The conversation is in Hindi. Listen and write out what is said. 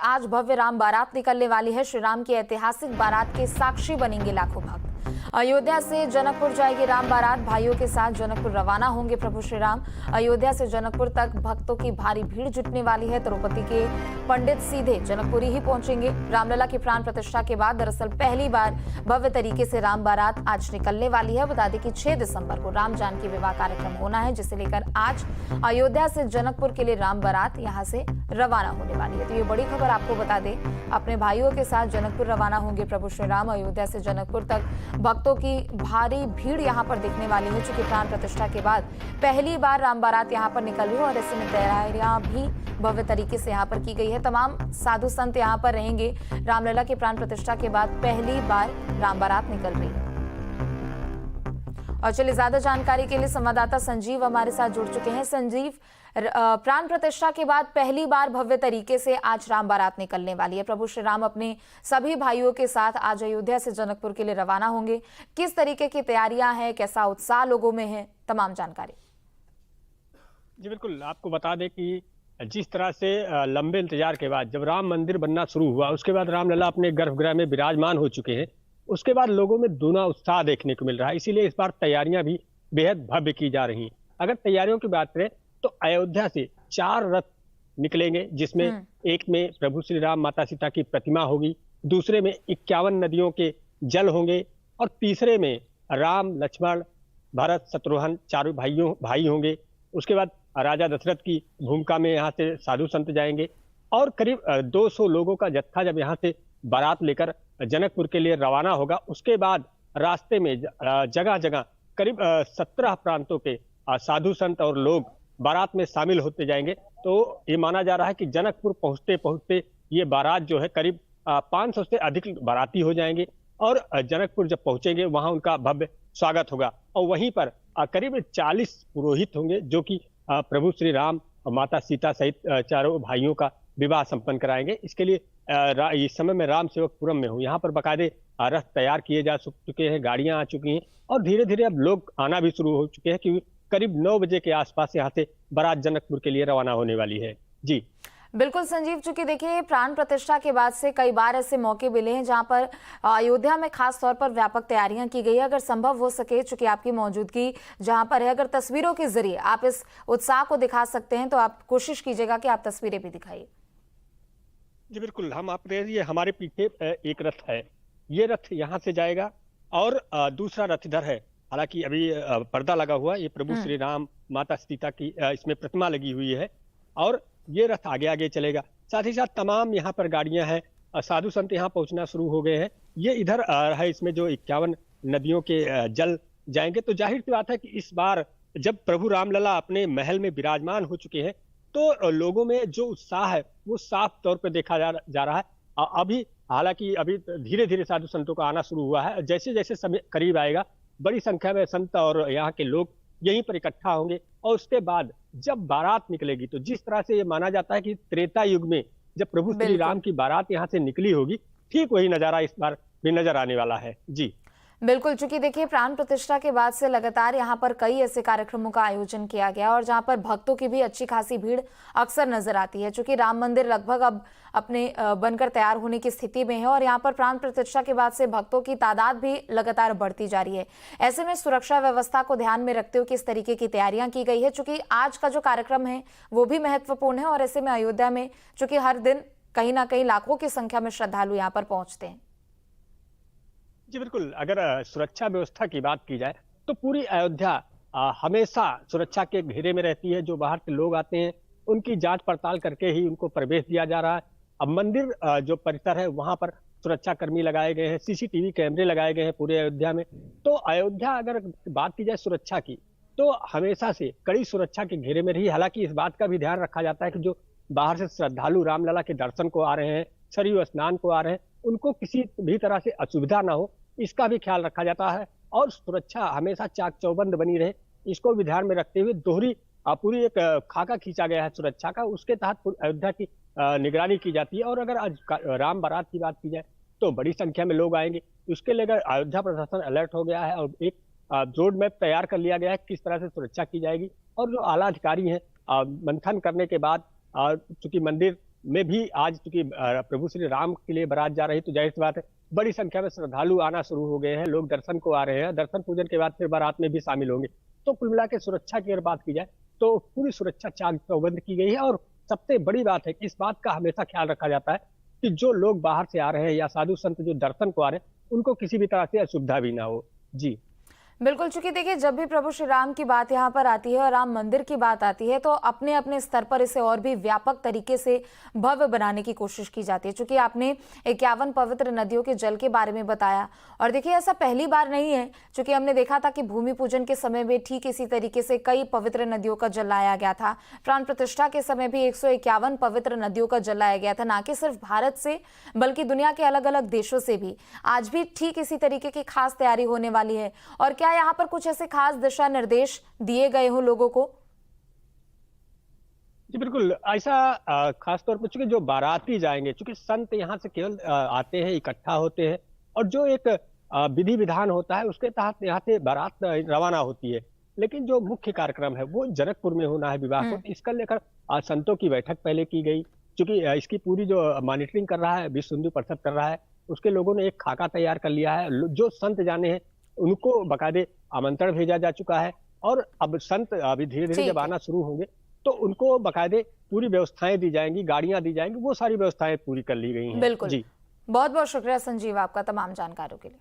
आज भव्य राम बारात निकलने वाली है। श्री राम की ऐतिहासिक बारात के साक्षी बनेंगे लाखों भक्त। अयोध्या से जनकपुर जाएगी राम बारात। भाइयों के साथ जनकपुर रवाना होंगे प्रभु श्री राम। अयोध्या से जनकपुर तक भक्तों की भारी भीड़ जुटने वाली है। तिरुपति के पंडित सीधे जनकपुरी ही पहुंचेंगे। रामलला की प्राण प्रतिष्ठा के बाद दरअसल पहली बार भव्य तरीके से राम बारात आज निकलने वाली है। बता दें कि 6 दिसंबर को राम जानकी विवाह कार्यक्रम होना है, जिसे लेकर आज अयोध्या से जनकपुर के लिए राम बारात यहां से रवाना होने वाली है। तो ये बड़ी खबर आपको बता दें, अपने भाइयों के साथ जनकपुर रवाना होंगे प्रभु श्री राम। अयोध्या से जनकपुर तक भक्तों की भारी भीड़ यहां पर दिखने वाली है, चूंकि प्राण प्रतिष्ठा के बाद पहली बार राम बारात यहां पर निकल रही है और ऐसे में तैयारियां भी भव्य तरीके से यहां पर की गई है। तमाम साधु संत यहां पर रहेंगे। रामलला की प्राण प्रतिष्ठा के बाद पहली बार राम बारात निकल रही है। और चलिए ज्यादा जानकारी के लिए संवाददाता संजीव हमारे साथ जुड़ चुके हैं। संजीव, प्राण प्रतिष्ठा के बाद पहली बार भव्य तरीके से आज राम बारात निकलने वाली है। प्रभु श्री राम अपने सभी भाइयों के साथ आज अयोध्या से जनकपुर के लिए रवाना होंगे। किस तरीके की तैयारियां हैं, कैसा उत्साह लोगों में है, तमाम जानकारी। जी बिल्कुल, आपको बता दें कि जिस तरह से लंबे इंतजार के बाद जब राम मंदिर बनना शुरू हुआ, उसके बाद रामलला अपने गर्भगृह में विराजमान हो चुके हैं। उसके बाद लोगों में दूना उत्साह देखने को मिल रहा है, इसीलिए इस बार तैयारियां भी बेहद भव्य की जा रही हैं। अगर तैयारियों की बात करें तो अयोध्या से 4 रथ निकलेंगे, जिसमें एक में प्रभु श्री राम माता सीता की प्रतिमा होगी, दूसरे में 51 नदियों के जल होंगे और तीसरे में राम लक्ष्मण भरत शत्रुघ्न चारों भाई होंगे। उसके बाद राजा दशरथ की भूमिका में यहाँ से साधु संत जाएंगे और करीब 200 लोगों का जत्था जब यहाँ से बारात लेकर जनकपुर के लिए रवाना होगा, उसके बाद रास्ते में जगह जगह करीब 17 प्रांतों के साधु संत और लोग बारात में शामिल होते जाएंगे। तो ये माना जा रहा है कि जनकपुर पहुंचते पहुंचते ये बारात जो है करीब 500 से अधिक बाराती हो जाएंगे और जनकपुर जब पहुंचेंगे वहां उनका भव्य स्वागत होगा और वहीं पर करीब 40 पुरोहित होंगे, जो कि प्रभु श्री राम और माता सीता सहित चारों भाइयों का विवाह संपन्न कराएंगे। इसके लिए इस समय में राम सेवकपुरम में हूँ। यहाँ पर बाकायदे रथ तैयार किए जा चुके हैं, गाड़ियां आ चुकी हैं और धीरे धीरे अब लोग आना भी शुरू हो चुके हैं कि करीब 9 बजे के आसपास यहाँ से बारात जनकपुर के लिए रवाना होने वाली है। जी बिल्कुल संजीव, चूंकि देखिए प्राण प्रतिष्ठा के बाद से कई बार ऐसे मौके मिले हैं जहां पर अयोध्या में खास तौर पर व्यापक तैयारियां की गई है। अगर संभव हो सके, चूंकि आपकी मौजूदगी जहां पर है, अगर तस्वीरों के जरिए आप इस उत्साह को दिखा सकते हैं तो आप कोशिश कीजिएगा कि आप तस्वीरें भी दिखाइए। जी बिल्कुल, हम आप ये हमारे पीछे एक रथ है, ये रथ यहाँ से जाएगा और दूसरा रथ इधर है। हालांकि अभी पर्दा लगा हुआ है, ये प्रभु श्री राम माता सीता की इसमें प्रतिमा लगी हुई है और ये रथ आगे आगे चलेगा। साथ ही साथ तमाम यहाँ पर गाड़ियां हैं, साधु संत यहाँ पहुंचना शुरू हो गए हैं। ये इधर है, इसमें जो 51 नदियों के जल जाएंगे। तो जाहिर सी बात है कि इस बार जब प्रभु रामलला अपने महल में विराजमान हो चुके हैं तो लोगों में जो उत्साह है वो साफ तौर पर देखा जा रहा है। अभी हालांकि अभी धीरे धीरे साधु संतों का आना शुरू हुआ है। जैसे जैसे समय करीब आएगा बड़ी संख्या में संत और यहाँ के लोग यहीं पर इकट्ठा होंगे और उसके बाद जब बारात निकलेगी तो जिस तरह से ये माना जाता है कि त्रेता युग में जब प्रभु श्री राम की बारात यहाँ से निकली होगी, ठीक वही नजारा इस बार भी नजर आने वाला है। जी बिल्कुल, चूंकि देखिए प्राण प्रतिष्ठा के बाद से लगातार यहाँ पर कई ऐसे कार्यक्रमों का आयोजन किया गया और जहाँ पर भक्तों की भी अच्छी खासी भीड़ अक्सर नजर आती है। चूंकि राम मंदिर लगभग अब अपने बनकर तैयार होने की स्थिति में है और यहाँ पर प्राण प्रतिष्ठा के बाद से भक्तों की तादाद भी लगातार बढ़ती जा रही है। ऐसे में सुरक्षा व्यवस्था को ध्यान में रखते हुए किस तरीके की तैयारियां की गई है, चूंकि आज का जो कार्यक्रम है वो भी महत्वपूर्ण है और ऐसे में अयोध्या में चूंकि हर दिन कहीं ना कहीं लाखों की संख्या में श्रद्धालु यहाँ पर पहुंचते हैं। जी बिल्कुल, अगर सुरक्षा व्यवस्था की बात की जाए तो पूरी अयोध्या हमेशा सुरक्षा के घेरे में रहती है। जो बाहर के लोग आते हैं उनकी जांच पड़ताल करके ही उनको प्रवेश दिया जा रहा है। अब मंदिर जो परिसर है वहां पर सुरक्षा कर्मी लगाए गए हैं, सीसीटीवी कैमरे लगाए गए हैं पूरे अयोध्या में। तो अयोध्या अगर बात की जाए सुरक्षा की तो हमेशा से कड़ी सुरक्षा के घेरे में रही। हालांकि इस बात का भी ध्यान रखा जाता है कि जो बाहर से श्रद्धालु रामलला के दर्शन को आ रहे हैं, सरयू स्नान को आ रहे हैं, उनको किसी भी तरह से असुविधा ना हो, इसका भी ख्याल रखा जाता है और सुरक्षा हमेशा चाक चौबंद बनी रहे, इसको भी ध्यान में रखते हुए दोहरी पूरी एक खाका खींचा गया है सुरक्षा का। उसके तहत अयोध्या की निगरानी की जाती है। और अगर आज राम बारात की बात की जाए तो बड़ी संख्या में लोग आएंगे, उसके लेकर अयोध्या प्रशासन अलर्ट हो गया है और एक रोड मैप तैयार कर लिया गया है किस तरह से सुरक्षा की जाएगी। और जो आला अधिकारी हैं मंथन करने के बाद चूंकि मंदिर में भी आज चूंकि प्रभु श्री राम के लिए बारात जा रही, तो जाहिर सी बात है बड़ी संख्या में श्रद्धालु आना शुरू हो गए हैं। लोग दर्शन को आ रहे हैं, दर्शन पूजन के बाद फिर बारात में भी शामिल होंगे। तो कुल मिला के सुरक्षा की अगर बात की जाए तो पूरी सुरक्षा चाक चौबंद की गई है। और सबसे बड़ी बात है कि इस बात का हमेशा ख्याल रखा जाता है कि जो लोग बाहर से आ रहे हैं या साधु संत जो दर्शन को आ रहे हैं, उनको किसी भी तरह से असुविधा भी ना हो। जी बिल्कुल, चूंकि देखिए जब भी प्रभु श्री राम की बात यहाँ पर आती है और राम मंदिर की बात आती है तो अपने अपने स्तर पर इसे और भी व्यापक तरीके से भव्य बनाने की कोशिश की जाती है। चूंकि आपने 51 पवित्र नदियों के जल के बारे में बताया, और देखिए ऐसा पहली बार नहीं है, चूंकि हमने देखा था कि भूमि पूजन के समय में ठीक इसी तरीके से कई पवित्र नदियों का जल लाया गया था। प्राण प्रतिष्ठा के समय भी 151 पवित्र नदियों का जल लाया गया था, ना कि सिर्फ भारत से बल्कि दुनिया के अलग अलग देशों से भी। आज भी ठीक इसी तरीके की खास तैयारी होने वाली है। और क्या यहाँ पर कुछ ऐसे खास दिशा निर्देश दिए गए हों लोगों को? जी बिल्कुल, ऐसा खास तौर पर चूंकि जो बाराती जाएंगे, चूंकि संत यहाँ से केवल आते हैं, इकट्ठा होते हैं, और जो एक विधि विधान होता है उसके तहत यहाँ से बारात रवाना होती है। लेकिन जो मुख्य कार्यक्रम है वो जनकपुर में होना है विवाह को। इसका लेकर संतों की बैठक पहले की गई, क्योंकि इसकी पूरी जो मॉनिटरिंग कर रहा है विश्व हिंदू परिषद कर रहा है, उसके लोगों ने एक खाका तैयार कर लिया है। जो संत जाने हैं उनको बाकायदे आमंत्रण भेजा जा चुका है, और अब संत अभी धीरे धीरे जब आना शुरू होंगे तो उनको बाकायदे पूरी व्यवस्थाएं दी जाएंगी, गाड़ियां दी जाएंगी, वो सारी व्यवस्थाएं पूरी कर ली गई हैं। बिल्कुल जी बहुत बहुत शुक्रिया संजीव आपका तमाम जानकारियों के लिए।